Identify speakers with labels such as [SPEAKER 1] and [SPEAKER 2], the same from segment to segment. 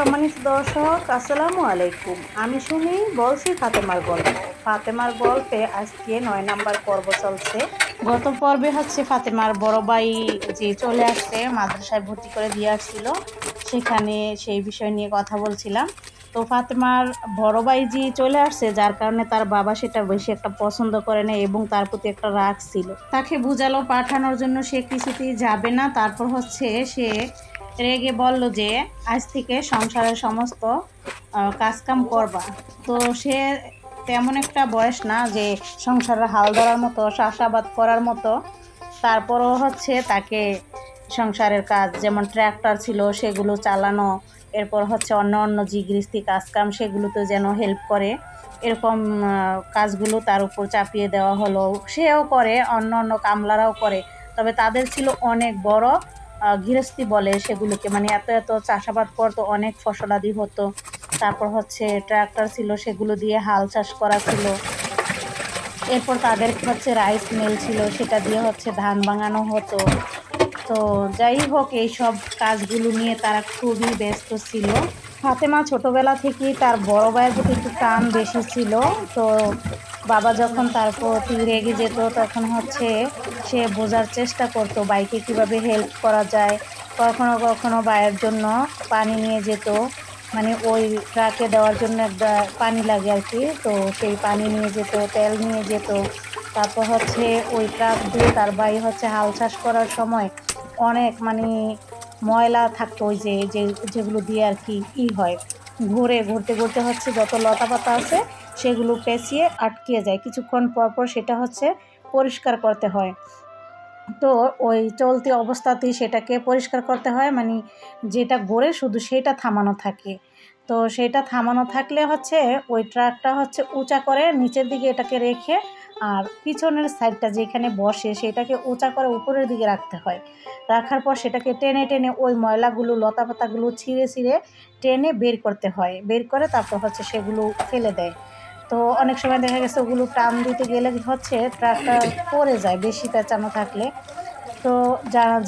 [SPEAKER 1] সম্মানিত দর্শক, আসসালামু আলাইকুম। আমি শুনি বলছি ফাতেমার গল্প। ফাতেমার গল্পে আজকে 9 নাম্বার পর্ব চলছে। গত পর্বে হচ্ছে ফাতেমার বড় ভাই যে চলে আসছে, মাদ্রাসায় ভর্তি করে দিয়ে আসছিল, সেখানে সেই বিষয় নিয়ে কথা বলছিলাম। তো ফাতেমার বড় ভাই যে চলে আসছে, যার কারণে তার বাবা সেটা বেশি একটা পছন্দ করে না এবং তার প্রতি একটা রাগ ছিল। তাকে বুঝালো পাঠানোর জন্য, সে কিছুতেই যাবে না। তারপর হচ্ছে সে রেগে বলল যে আজ থেকে সংসারের সমস্ত কাজকাম করবা। তো সে তেমন একটা বয়স না যে সংসারের হাল ধরার মতো, চাষাবাদ করার মতো। তারপরও হচ্ছে তাকে সংসারের কাজ, যেমন ট্র্যাক্টর ছিল সেগুলো চালানো, এরপর হচ্ছে অন্য অন্য যে গৃহস্থী কাজকাম সেগুলোতে যেন হেল্প করে, এরকম কাজগুলো তার উপর চাপিয়ে দেওয়া হলো। সেও করে, অন্য অন্য কামলারাও করে, তবে তাদের ছিল অনেক বড় গৃহস্থী বলে সেগুলোকে, মানে এত এত চাষাবাদ করতো, অনেক ফসলাদি হতো। তারপর হচ্ছে ট্রাক্টর ছিল, সেগুলো দিয়ে হাল চাষ করা ছিল। এরপর তাদের হচ্ছে রাইস মিল ছিল, সেটা দিয়ে হচ্ছে ধান ভাঙানো হতো। তো যাই হোক, এইসব কাজগুলো নিয়ে তারা খুবই ব্যস্ত ছিল। ফাতেমা ছোটবেলা থেকেই তার বড় ভাইয়ের প্রতি একটু টান বেশি ছিল। তো বাবা যখন তার প্রতি রেগে যেত, তখন হচ্ছে সে বোঝার চেষ্টা করতো ভাইকে কিভাবে হেল্প করা যায়। কখনো কখনো ভাইয়ের জন্য পানি নিয়ে যেত, মানে ওই ট্রাকে দেওয়ার জন্য একটা পানি লাগে আর কি, তো সেই পানি নিয়ে যেত, তেল নিয়ে যেত। তারপর হচ্ছে ওই ট্রাক দিয়ে তার ভাই হচ্ছে হাল চাষ করার সময় অনেক মানে ময়লা থাকতো, ওই যেগুলো দিয়ে আর কি হয়, ঘুরতে ঘুরতে হচ্ছে যত লতা পাতা আছে সেগুলো পেঁচিয়ে আটকে যায়, কিছুক্ষণ পর পর সেটা হচ্ছে পরিষ্কার করতে হয়। তো ওই চলতি অবস্থাতেই সেটাকে পরিষ্কার করতে হয়, মানে যেটা ঘোরে শুধু সেটা থামানো থাকে। তো সেটা থামানো থাকলে হচ্ছে ওই ট্রাকটা হচ্ছে উঁচা করে নিচের দিকে এটাকে রেখে, আর পিছনের সাইডটা যেখানে বসে সেটাকে উঁচা করে উপরের দিকে রাখতে হয়। রাখার পর সেটাকে টেনে টেনে ওই ময়লাগুলো, লতা পাতাগুলো ছিঁড়ে ছিঁড়ে টেনে বের করতে হয়। বের করে তারপর হচ্ছে সেগুলো ফেলে দেয়। তো অনেক সময় দেখা গেছে ওগুলো টান দিতে গেলে হচ্ছে ট্রাকটা পড়ে যায় বেশি পেঁচানো থাকলে। তো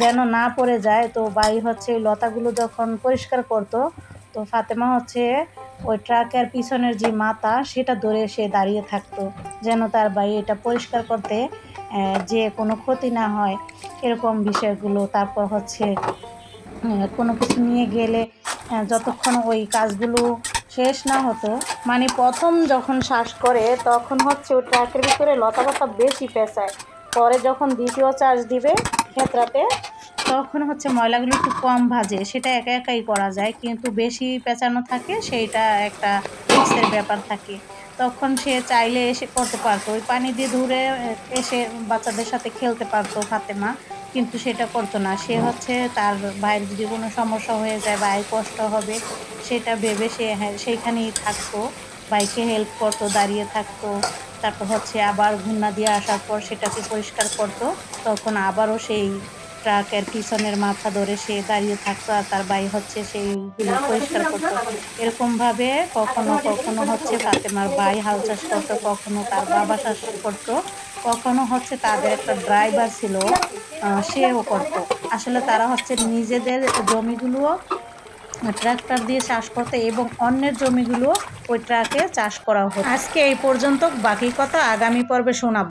[SPEAKER 1] যেন না পড়ে যায়, তো ভাই হচ্ছে ওই লতাগুলো যখন পরিষ্কার করতো, তো ফাতেমা হচ্ছে ওই ট্রাকের পিছনের যে মাথা সেটা ধরে সে দাঁড়িয়ে থাকতো, যেন তার ভাই এটা পরিষ্কার করতে যে কোনো ক্ষতি না হয়, এরকম বিষয়গুলো। তারপর হচ্ছে কোনো কিছু নিয়ে গেলে যতক্ষণ ওই কাজগুলো শেষ না হতো, মানে প্রথম যখন শ্বাস করে তখন হচ্ছে ওই ট্রাকের ভিতরে লতাপাতা বেশি পেঁচায়, পরে যখন দ্বিতীয় চার্জ দিবে ক্ষেত্রাতে তখন হচ্ছে ময়লাগুলো একটু কম ভাজে, সেটা একা একাই করা যায়, কিন্তু বেশি পেঁচানো থাকে সেইটা একটা রিস্কের ব্যাপার থাকে। তখন সে চাইলে এসে করতে পারতো, ওই পানি দিয়ে ধরে এসে বাচ্চাদের সাথে খেলতে পারতো ফাতেমা, কিন্তু সেটা করতো না। সে হচ্ছে তার ভাইয়ের যদি কোনো সমস্যা হয়ে যায়, ভাইয়ের কষ্ট হবে সেটা ভেবে সে সেইখানেই থাকতো, ভাইকে হেল্প করতো, দাঁড়িয়ে থাকতো। তারপর হচ্ছে আবার ঘুন্না দিয়ে আসার পর সেটাকে পরিষ্কার করতো, তখন আবারও সেই ট্রাকের পিছনের মাথা ধরে সে দাঁড়িয়ে থাকতো, আর তার ভাই হচ্ছে সেইগুলো পরিষ্কার করতো। এরকমভাবে কখনো কখনো হচ্ছে ফাতেমার ভাই হাল চাষ করতো, কখনো তার বাবা চাষ করতো, কখনো হচ্ছে তাদের একটা ড্রাইভার ছিল, সেও করতো। আসলে তারা হচ্ছে নিজেদের জমিগুলোও ট্রাক্টর দিয়ে চাষ করতে এবং অন্যের জমিগুলো ওই ট্রাকে চাষ করা হতো। আজকে এই পর্যন্ত, বাকি কথা আগামী পর্বে শোনাবো।